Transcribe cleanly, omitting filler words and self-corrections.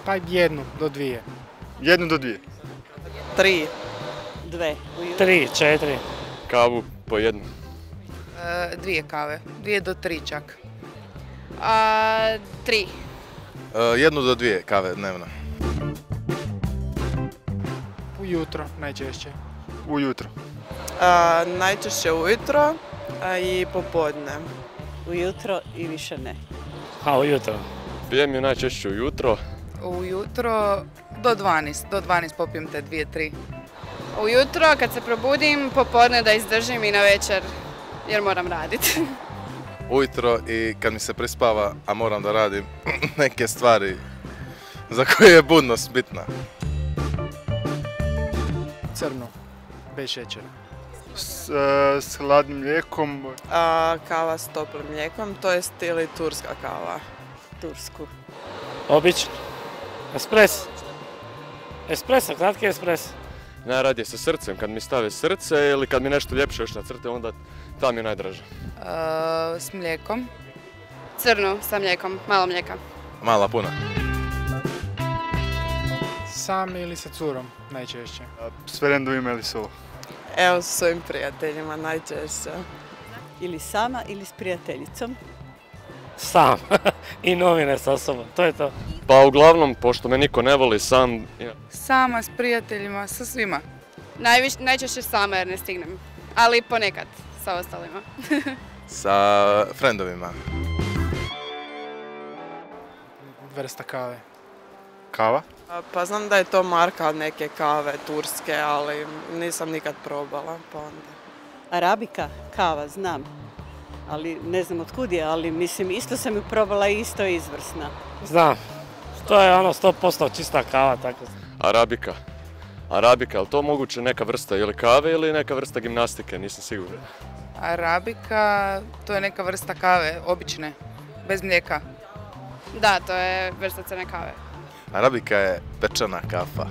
Pa 1 do 2. 1 do 2. 3. 2. 3, 4. Kavu po 1. 2 kave, 2 do 3 čak. 3. 1 do 2 kave dnevno. Ujutro najčešće. Ujutro. Najčešće ujutro i popodne. Ujutro i više ne. Ujutro. Pijem je najčešće ujutro. Ujutro do 12 popijem te 2-3. Ujutro kad se probudim, popodne da izdržim i na večer jer moram raditi. Ujutro i kad mi se prispava, a moram da radim neke stvari za koje je budnost bitna. Crno, bez šećera. S hladnim mlijekom. Kava s toplim mlijekom, to je ili turska kava. Tursku. Obično. Espres. Espresso, kratki espres. Najradije sa srcem, kad mi stave srce ili kad mi nešto ljepše još nacrte, onda tam je najdraže. S mlijekom. Crnu sa mlijekom, malo mlijeka. Mala puna. Sam ili sa curom najčešće. S frendovima ili solo. Evo s svojim prijateljima najčešće. Ili sama ili s prijateljicom. Sam. I novine sa sobom. To je to. Pa uglavnom, pošto me niko ne voli, sam... Sama s prijateljima, sa svima. Najčešće sama jer ne stignem, ali ponekad sa ostalima. Sa frendovima. Vrsta kave. Kava? Pa znam da je to marka neke kave turske, ali nisam nikad probala, pa onda. Arabika, kava, znam. Ali ne znam otkud je, ali mislim isto sam ju probala i isto je izvrsna. Znam. To je 100% čista kava, tako. Arabika. Arabika, je li to moguće neka vrsta ili kave ili neka vrsta gimnastike, nisam siguran. Arabika, to je neka vrsta kave, obične, bez mlijeka. Da, to je vrsta crne kave. Arabika je pečena kafa.